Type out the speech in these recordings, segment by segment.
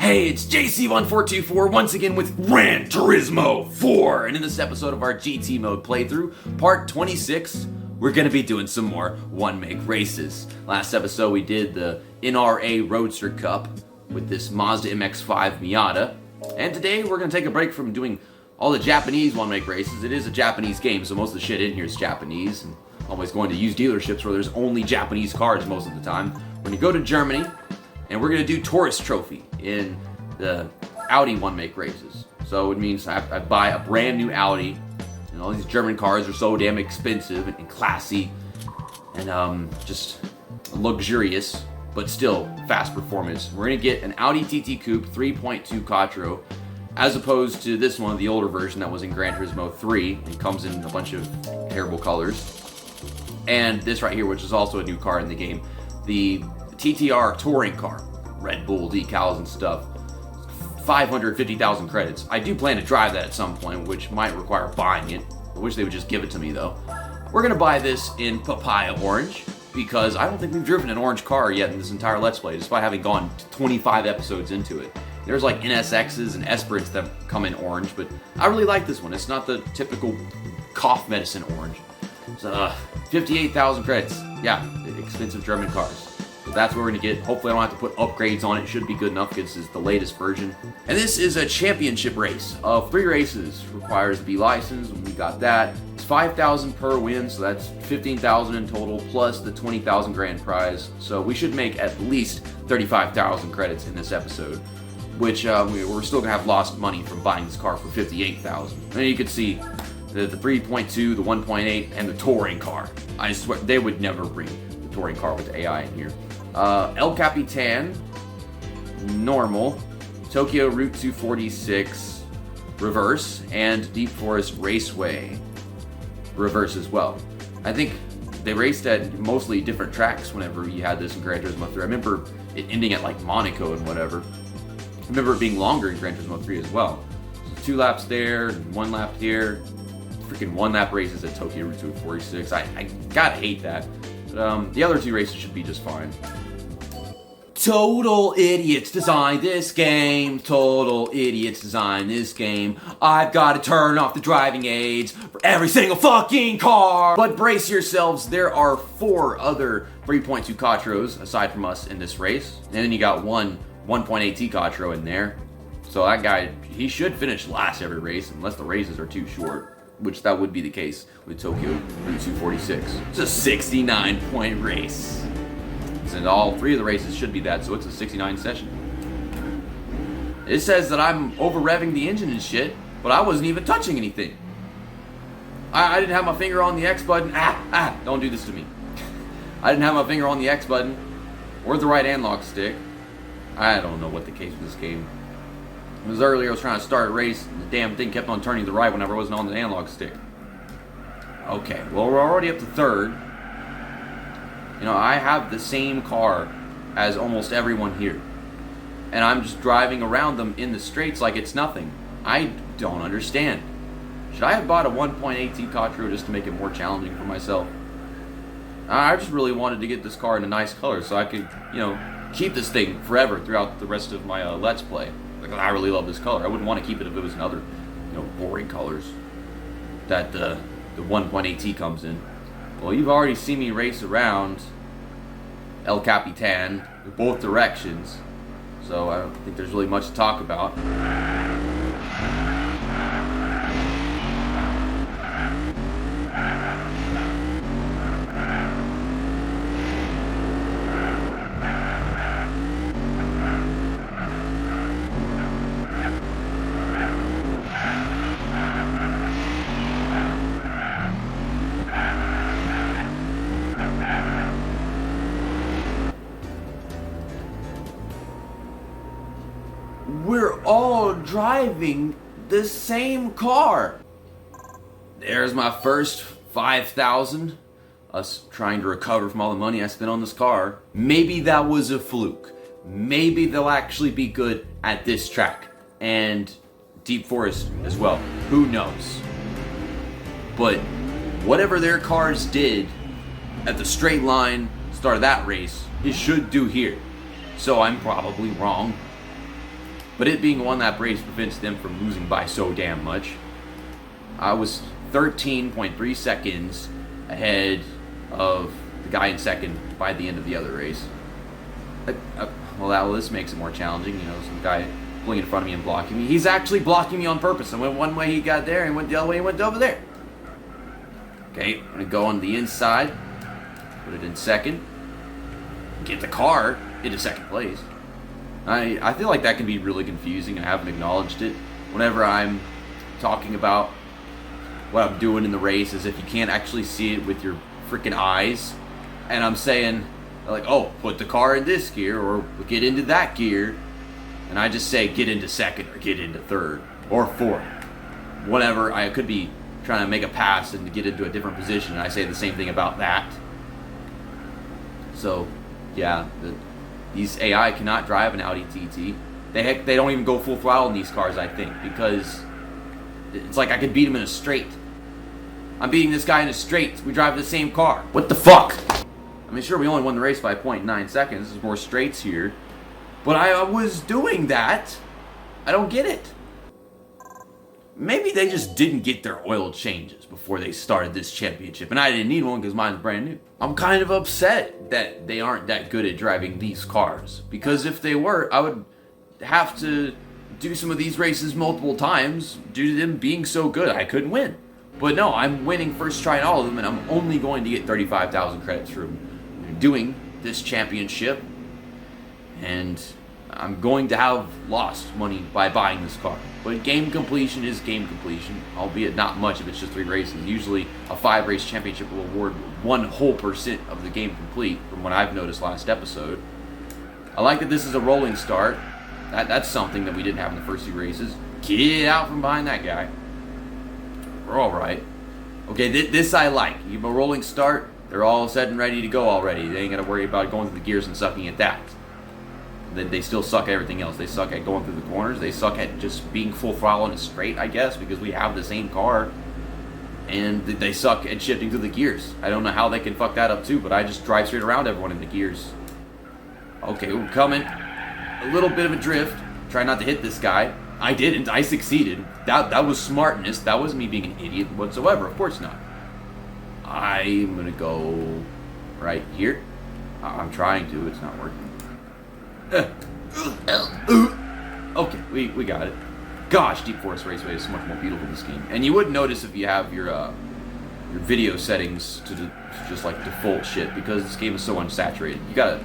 Hey, it's JC1424 once again with Gran Turismo 4, and in this episode of our GT mode playthrough, part 26, we're going to be doing some more one-make races. Last episode we did the NRA Roadster Cup with this Mazda MX-5 Miata, and today we're going to take a break from doing all the Japanese one-make races. It is a Japanese game, so most of the shit in here is Japanese, and always going to used dealerships where there's only Japanese cars most of the time. We're going to go to Germany, and we're going to do Tourist Trophy in the Audi one-make races. So it means I buy a brand new Audi, and all these German cars are so damn expensive and classy and just luxurious, but still fast performance. We're going to get an Audi TT Coupe 3.2 Quattro, as opposed to this one, the older version that was in Gran Turismo 3. It comes in a bunch of terrible colors. And this right here, which is also a new car in the game, the TTR touring car, Red Bull decals and stuff, 550,000 credits. I do plan to drive that at some point, which might require buying it. I wish they would just give it to me though. We're gonna buy this in papaya orange because I don't think we've driven an orange car yet in this entire Let's Play, despite having gone 25 episodes into it. There's like NSXs and Esperants that come in orange, but I really like this one. It's not the typical cough medicine orange. It's 58,000 credits. Yeah, expensive German cars. So that's what we're going to get. Hopefully I don't have to put upgrades on it. It should be good enough because this is the latest version. And this is a championship race of 3 races. Requires to be licensed, and we got that. It's 5,000 per win, so that's 15,000 in total, plus the 20,000 grand prize. So we should make at least 35,000 credits in this episode, which we're still going to have lost money from buying this car for 58,000. And you can see the 3.2, the 1.8, and the touring car. I swear, they would never bring the touring car with AI in here. El Capitan, normal, Tokyo Route 246, reverse, and Deep Forest Raceway, reverse as well. I think they raced at mostly different tracks whenever you had this in Gran Turismo 3. I remember it ending at like Monaco and whatever. I remember it being longer in Gran Turismo 3 as well. So 2 laps there, 1 lap here. Freaking 1 lap races at Tokyo Route 246. I gotta hate that. But the other 2 races should be just fine. Total idiots designed this game. Total idiots designed this game. I've got to turn off the driving aids for every single fucking car. But brace yourselves, there are 4 other 3.2 Quattros aside from us in this race. And then you got one 1.8T Quattro in there. So that guy, he should finish last every race unless the races are too short, which that would be the case with Tokyo Route 246. It's a 69-point race. And all 3 of the races should be that, so it's a 69 session. It says that I'm over-revving the engine and shit, but I wasn't even touching anything. I didn't have my finger on the X button. Don't do this to me. I didn't have my finger on the X button or the right analog stick. I don't know what the case with this game. It was earlier, I was trying to start a race, and the damn thing kept on turning to the right whenever I wasn't on the analog stick. Okay, well, we're already up to 3rd. You know, I have the same car as almost everyone here, and I'm just driving around them in the straights like it's nothing. I don't understand. Should I have bought a 1.8T Quattro just to make it more challenging for myself? I just really wanted to get this car in a nice color so I could, you know, keep this thing forever throughout the rest of my Let's Play. Like, I really love this color. I wouldn't want to keep it if it was in other, you know, boring colors that the 1.8T comes in. Well, you've already seen me race around El Capitan in both directions, so I don't think there's really much to talk about. We're all driving the same car. There's my first 5,000. Us trying to recover from all the money I spent on this car. Maybe that was a fluke. Maybe they'll actually be good at this track and Deep Forest as well. Who knows? But whatever their cars did at the straight line start of that race, it should do here. So I'm probably wrong. but it being one lap race prevents them from losing by so damn much. I was 13.3 seconds ahead of the guy in second by the end of the other race. Well, this makes it more challenging. You know, some guy pulling in front of me and blocking me. He's actually blocking me on purpose. I went one way, he got there, and went the other way, he went over there. Okay, I'm going to go on the inside, put it in second, get the car into second place. I feel like that can be really confusing, and I haven't acknowledged it. Whenever I'm talking about what I'm doing in the race, as if you can't actually see it with your freaking eyes, and I'm saying, like, oh, put the car in this gear, or get into that gear, and I just say get into second, or get into third, or fourth. Whatever, I could be trying to make a pass and get into a different position, and I say the same thing about that. So, yeah, these AI cannot drive an Audi TT. They don't even go full throttle in these cars, I think, because it's like I could beat him in a straight. I'm beating this guy in a straight. We drive the same car. What the fuck? I mean, sure, we only won the race by 0.9 seconds. There's more straights here. But I was doing that. I don't get it. Maybe they just didn't get their oil changes before they started this championship, and I didn't need one because mine's brand new. I'm kind of upset that they aren't that good at driving these cars, because if they were, I would have to do some of these races multiple times due to them being so good. I couldn't win. But no, I'm winning first try in all of them, and I'm only going to get 35,000 credits from doing this championship, and I'm going to have lost money by buying this car. But game completion is game completion, albeit not much if it's just 3 races. Usually a 5-race championship will award 1% of the game complete, from what I've noticed last episode. I like that this is a rolling start. That's something that we didn't have in the first 2 races. Get out from behind that guy. We're all right. Okay, this I like. You have a rolling start, they're all set and ready to go already. They ain't got to worry about going through the gears and sucking at that. They still suck at everything else. They suck at going through the corners. They suck at just being full throttle in a straight, I guess, because we have the same car. And they suck at shifting through the gears. I don't know how they can fuck that up too, but I just drive straight around everyone in the gears. Okay, we're coming. A little bit of a drift. Try not to hit this guy. I didn't. I succeeded. That was smartness. That wasn't me being an idiot whatsoever. Of course not. I'm going to go right here. I'm trying to. It's not working. Okay, we got it. Gosh, Deep Forest Raceway is so much more beautiful in this game. And you would notice if you have your video settings to just like default shit, because this game is so unsaturated. You gotta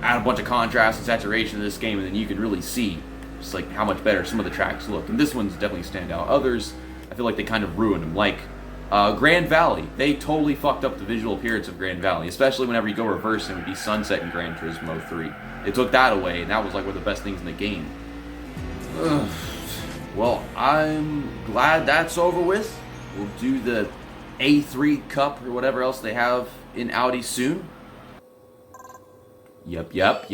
add a bunch of contrast and saturation to this game, and then you can really see just like how much better some of the tracks look. And this one's definitely stand out. Others, I feel like they kind of ruined them. Like Grand Valley, they totally fucked up the visual appearance of Grand Valley, especially whenever you go reverse and it would be sunset in Gran Turismo 3. They took that away, and that was like one of the best things in the game. Ugh. Well, I'm glad that's over with. We'll do the A3 Cup or whatever else they have in Audi soon. Yep.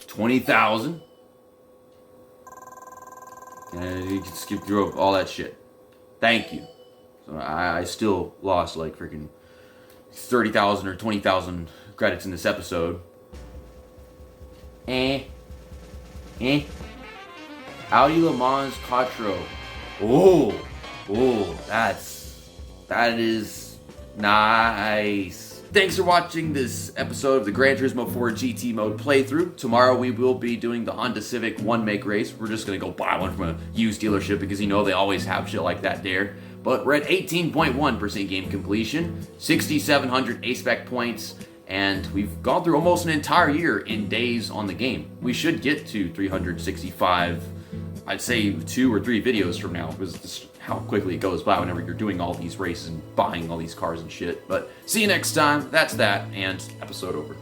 20,000. And you can skip through all that shit. Thank you. So I still lost like freaking 30,000 or 20,000 credits in this episode. Audi Le Mans Quattro. Oh, that is nice. Thanks for watching this episode of the Gran Turismo 4 GT mode playthrough. Tomorrow we will be doing the Honda Civic one make race. We're just gonna go buy one from a used dealership because you know they always have shit like that there. But we're at 18.1% game completion, 6,700 A-Spec points, and we've gone through almost an entire year in days on the game. We should get to 365, I'd say 2 or 3 videos from now, because this, how quickly it goes by whenever you're doing all these races and buying all these cars and shit. But see you next time. That's that, and episode over.